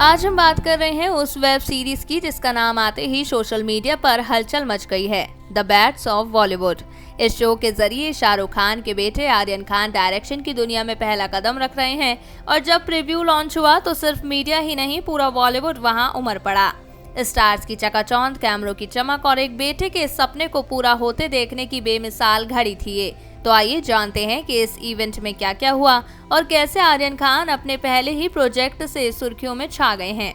आज हम बात कर रहे हैं उस वेब सीरीज की जिसका नाम आते ही सोशल मीडिया पर हलचल मच गई है, द बैट्स ऑफ बॉलीवुड। इस शो के जरिए शाहरुख खान के बेटे आर्यन खान डायरेक्शन की दुनिया में पहला कदम रख रहे हैं और जब प्रीव्यू लॉन्च हुआ तो सिर्फ मीडिया ही नहीं पूरा बॉलीवुड वहां उमड़ पड़ा। स्टार्स की चकाचौंध, कैमरों की चमक और एक बेटे के सपने को पूरा होते देखने की बेमिसाल घड़ी थी ये। तो आइए जानते हैं कि इस इवेंट में क्या क्या हुआ और कैसे आर्यन खान अपने पहले ही प्रोजेक्ट से सुर्खियों में छा गए हैं।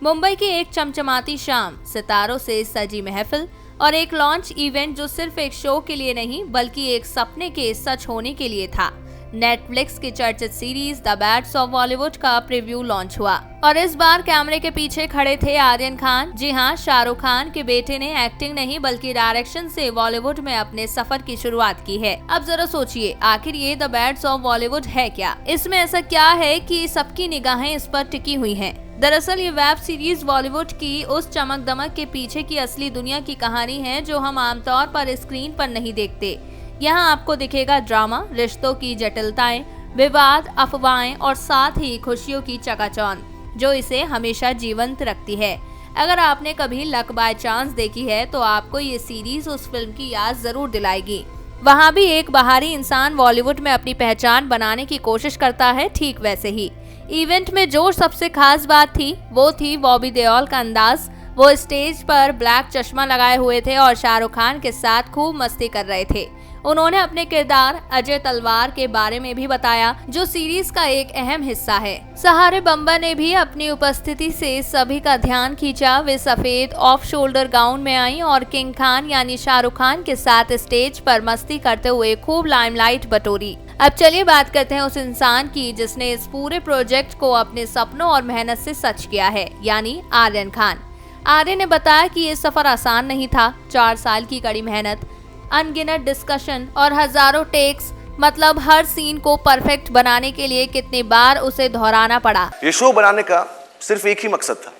मुंबई की एक चमचमाती शाम, सितारों से सजी महफिल और एक लॉन्च इवेंट जो सिर्फ एक शो के लिए नहीं बल्कि एक सपने के सच होने के लिए था। नेटफ्लिक्स की चर्चित series the bats of Bollywood का प्रीव्यू लॉन्च हुआ और इस बार कैमरे के पीछे खड़े थे आर्यन खान। जी हाँ, शाहरुख खान के बेटे ने एक्टिंग नहीं बल्कि डायरेक्शन से बॉलीवुड में अपने सफर की शुरुआत की है। अब जरा सोचिए, आखिर ये द बैट्स ऑफ बॉलीवुड है क्या? इसमें ऐसा क्या है कि सबकी निगाहें इस पर टिकी हुई हैं? दरअसल ये वेब सीरीज बॉलीवुड की उस चमक दमक के पीछे की असली दुनिया की कहानी है जो हम आमतौर पर स्क्रीन पर नहीं देखते। यहाँ आपको दिखेगा ड्रामा, रिश्तों की जटिलताएं, विवाद, अफवाहें और साथ ही खुशियों की चकाचौंध जो इसे हमेशा जीवंत रखती है। अगर आपने कभी लक बाय चांस देखी है तो आपको ये सीरीज उस फिल्म की याद जरूर दिलाएगी। वहाँ भी एक बाहरी इंसान बॉलीवुड में अपनी पहचान बनाने की कोशिश करता है, ठीक वैसे ही इवेंट में जो सबसे खास बात थी वो थी बॉबी देओल का अंदाज। वो स्टेज पर ब्लैक चश्मा लगाए हुए थे और शाहरुख खान के साथ खूब मस्ती कर रहे थे। उन्होंने अपने किरदार अजय तलवार के बारे में भी बताया जो सीरीज का एक अहम हिस्सा है। सहारे बम्बा ने भी अपनी उपस्थिति से सभी का ध्यान खींचा। वे सफेद ऑफ शोल्डर गाउन में आई और किंग खान यानी शाहरुख खान के साथ स्टेज पर मस्ती करते हुए खूब लाइमलाइट बटोरी। अब चलिए बात करते हैं उस इंसान की जिसने इस पूरे प्रोजेक्ट को अपने सपनों और मेहनत से सच किया है, यानी आर्यन खान। आर्यन ने बताया कि ये सफर आसान नहीं था। 4 साल की कड़ी मेहनत, अनगिनत डिस्कशन और हजारों टेक्स, मतलब हर सीन को परफेक्ट बनाने के लिए कितनी बार उसे दोहराना पड़ा। ये शो बनाने का सिर्फ एक ही मकसद था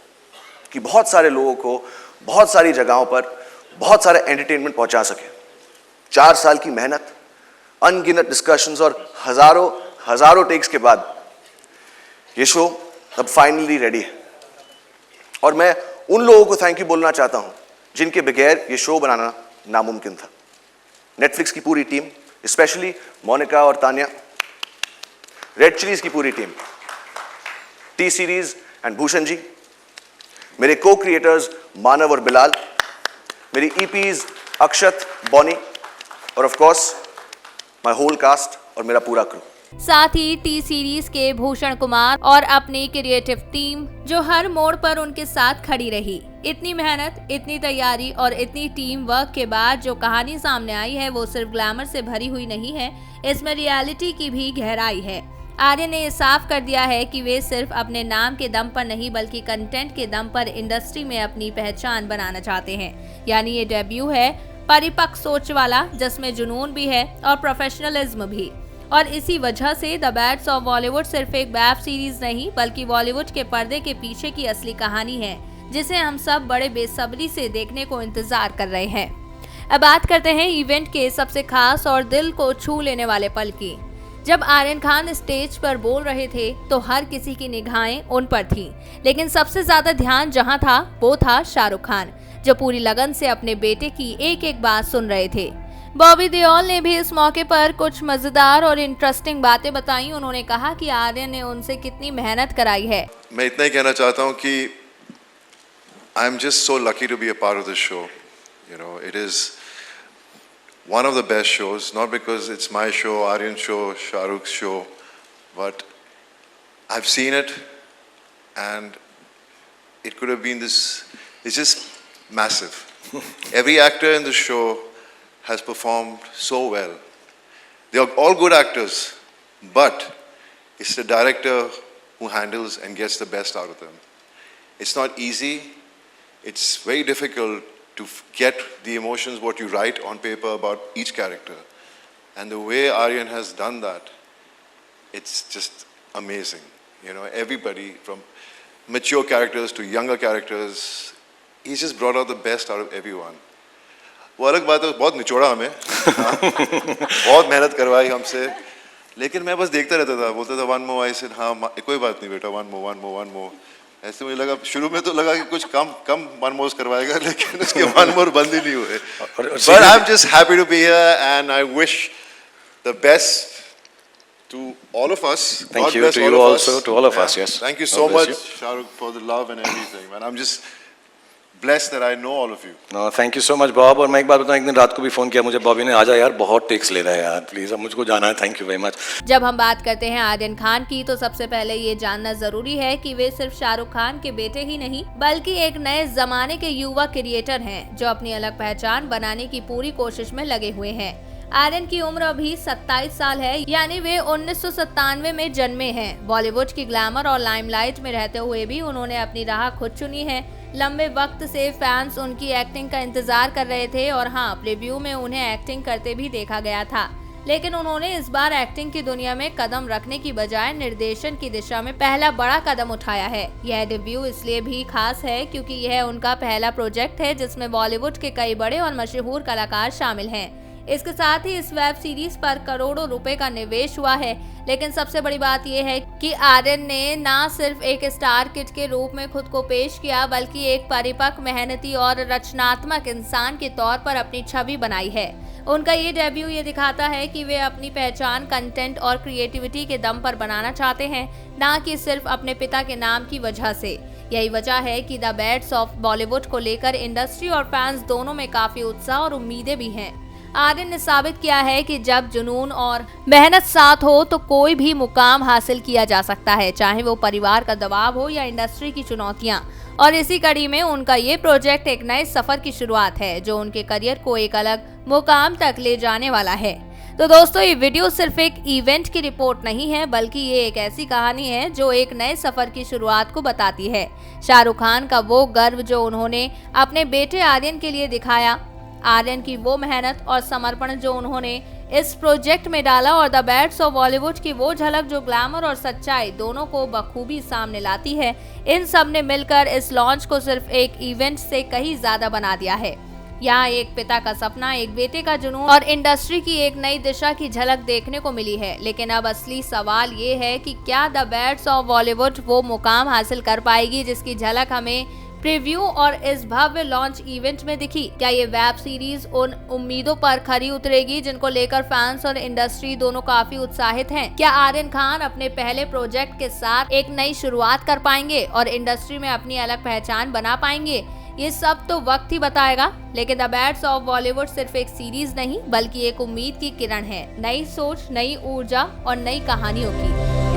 कि बहुत सारे लोगों को बहुत सारी जगहों पर बहुत सारे एंटरटेनमेंट पहुंचा सके। 4 साल की मेहनत, अनगिनत डिस्कशंस और हजारों टेक्स के बाद ये शो अब फाइनली रेडी है। और मैं उन लोगों को थैंक यू बोलना चाहता हूं जिनके बगैर ये शो बनाना नामुमकिन था। नेटफ्लिक्स की पूरी टीम, स्पेशली मोनिका और तानिया, रेड चिलीज की पूरी team, T series and Bhushan ji, मेरे को क्रिएटर्स मानव और बिलाल, मेरी ईपीज अक्षत, बॉनी और of course my whole cast और मेरा पूरा क्रू। साथ ही टी सीरीज के भूषण कुमार और अपनी क्रिएटिव टीम जो हर मोड़ पर उनके साथ खड़ी रही। इतनी मेहनत, इतनी तैयारी और इतनी टीम वर्क के बाद जो कहानी सामने आई है वो सिर्फ ग्लैमर से भरी हुई नहीं है, इसमें रियलिटी की भी गहराई है। आर्यन ने साफ कर दिया है कि वे सिर्फ अपने नाम के दम पर नहीं बल्कि कंटेंट के दम पर इंडस्ट्री में अपनी पहचान बनाना चाहते हैं। यानी ये डेब्यू है परिपक्व सोच वाला, जिसमें जुनून भी है और प्रोफेशनलिज्म भी। और इसी वजह से द बैट्स ऑफ बॉलीवुड सिर्फ एक वेब सीरीज नहीं बल्कि बॉलीवुड के पर्दे के पीछे की असली कहानी है जिसे हम सब बड़े बेसब्री से देखने को इंतजार कर रहे हैं। अब बात करते हैं इवेंट के सबसे खास और दिल को छू लेने वाले पल की। जब आर्यन खान स्टेज पर बोल रहे थे तो हर किसी की निगाहें उन पर थीं, लेकिन सबसे ज्यादा ध्यान जहां था वो था शाहरुख खान, जो पूरी लगन से अपने बेटे की एक एक बात सुन रहे थे। बॉबी देओल ने भी इस मौके पर कुछ मजेदार और इंटरेस्टिंग बातें बताई। उन्होंने कहा कि आर्यन ने उनसे कितनी मेहनत कराई है। मैं इतना ही कहना चाहता हूँ कि I am just so lucky to be a part of this show. You know, it is one of the best shows, not because it's my show, Aryan show, Shahrukh's show, but I've seen it and it could have been this, it's just massive. Every actor in the show has performed so well. They are all good actors, but it's the director who handles and gets the best out of them. It's not easy, it's very difficult to get the emotions what you write on paper about each character, and the way Aryan has done that, it's just amazing. You know, everybody from mature characters to younger characters, he's just brought out the best out of everyone. वो अलग बात है, बहुत निचोड़ा हमें बहुत मेहनत करवाई हमसे, लेकिन मैं बस देखता रहता था, बोलता था वन मोर, आई सेड हाँ कोई बात नहीं बेटा, वन मोर ऐसे मुझे लगा, शुरू में तो लगा कि कुछ कम वन मोर्स करवाएगा, लेकिन उसके वन मोर बंद ही नहीं हुए. But I'm just happy to be here and I wish the best to all of us. Thank God you bless to all you of also, us. to all of us, Yeah. yes. Thank you God so bless much, Shah Rukh, for the love and everything. And I'm just blessed that I know all of you. No, thank you so much, Bob. और मैं एक बात बताऊं, एक दिन रात को भी फोन किया मुझे बॉबी ने, आजा यार बहुत टेक्स ले रहा है यार, प्लीज अब मुझको जाना है, थैंक यू वेरी मच. जब हम बात करते हैं आर्यन खान की तो सबसे पहले ये जानना जरूरी है कि वे सिर्फ शाहरुख खान के बेटे ही नहीं बल्कि एक नए जमाने के युवा क्रिएटर हैं जो अपनी अलग पहचान बनाने की पूरी कोशिश में लगे हुए हैं. आर्यन की उम्र अभी 27 साल है, यानी वे 1997 में जन्मे हैं. बॉलीवुड की ग्लैमर और लाइमलाइट में रहते हुए भी उन्होंने अपनी राह खुद चुनी है. लंबे वक्त से फैंस उनकी एक्टिंग का इंतजार कर रहे थे और हाँ, प्रीव्यू में उन्हें एक्टिंग करते भी देखा गया था. लेकिन उन्होंने इस बार एक्टिंग की दुनिया में कदम रखने की बजाय निर्देशन की दिशा में पहला बड़ा कदम उठाया है. यह डेब्यू इसलिए भी खास है क्योंकि यह उनका पहला प्रोजेक्ट है जिसमें बॉलीवुड के कई बड़े और मशहूर कलाकार शामिल हैं. इसके साथ ही इस वेब सीरीज पर करोड़ों रुपए का निवेश हुआ है. लेकिन सबसे बड़ी बात यह है कि आर्यन ने ना सिर्फ एक स्टार किड के रूप में खुद को पेश किया बल्कि एक परिपक्व, मेहनती और रचनात्मक इंसान के तौर पर अपनी छवि बनाई है. उनका ये डेब्यू ये दिखाता है कि वे अपनी पहचान कंटेंट और क्रिएटिविटी के दम पर बनाना चाहते हैं, ना कि सिर्फ अपने पिता के नाम की वजह से. यही वजह है कि द बैड्स ऑफ बॉलीवुड को लेकर इंडस्ट्री और फैंस दोनों में काफी उत्साह और उम्मीदें भी हैं. आर्यन ने साबित किया है कि जब जुनून और मेहनत साथ हो तो कोई भी मुकाम हासिल किया जा सकता है, चाहे वो परिवार का दबाव हो या इंडस्ट्री की चुनौतियां. और इसी कड़ी में उनका ये प्रोजेक्ट एक नए सफर की शुरुआत है जो उनके करियर को एक अलग मुकाम तक ले जाने वाला है. तो दोस्तों, ये वीडियो सिर्फ एक इवेंट की रिपोर्ट नहीं है बल्कि ये एक ऐसी कहानी है जो एक नए सफर की शुरुआत को बताती है. शाहरुख खान का वो गर्व जो उन्होंने अपने बेटे आर्यन के लिए दिखाया, आर्यन की वो मेहनत और समर्पण जो उन्होंने इस प्रोजेक्ट में डाला और द बैड्स ऑफ बॉलीवुड की वो झलक जो ग्लैमर और सच्चाई दोनों को बखूबी सामने लाती है, इन सब ने मिलकर इस लॉन्च को सिर्फ एक इवेंट से कहीं ज्यादा बना दिया है. यहाँ एक पिता का सपना, एक बेटे का जुनून और इंडस्ट्री की एक नई दिशा की झलक देखने को मिली है. लेकिन अब असली सवाल ये है कि क्या द बैड्स ऑफ बॉलीवुड वो मुकाम हासिल कर पाएगी जिसकी झलक हमें प्रीव्यू और इस भव्य लॉन्च इवेंट में दिखी. क्या ये वेब सीरीज उन उम्मीदों पर खरी उतरेगी जिनको लेकर फैंस और इंडस्ट्री दोनों काफी उत्साहित हैं? क्या आर्यन खान अपने पहले प्रोजेक्ट के साथ एक नई शुरुआत कर पाएंगे और इंडस्ट्री में अपनी अलग पहचान बना पाएंगे? ये सब तो वक्त ही बताएगा. लेकिन द बैड्स ऑफ बॉलीवुड सिर्फ एक सीरीज नहीं बल्कि एक उम्मीद की किरण है, नई सोच, नई ऊर्जा और नई कहानियों की.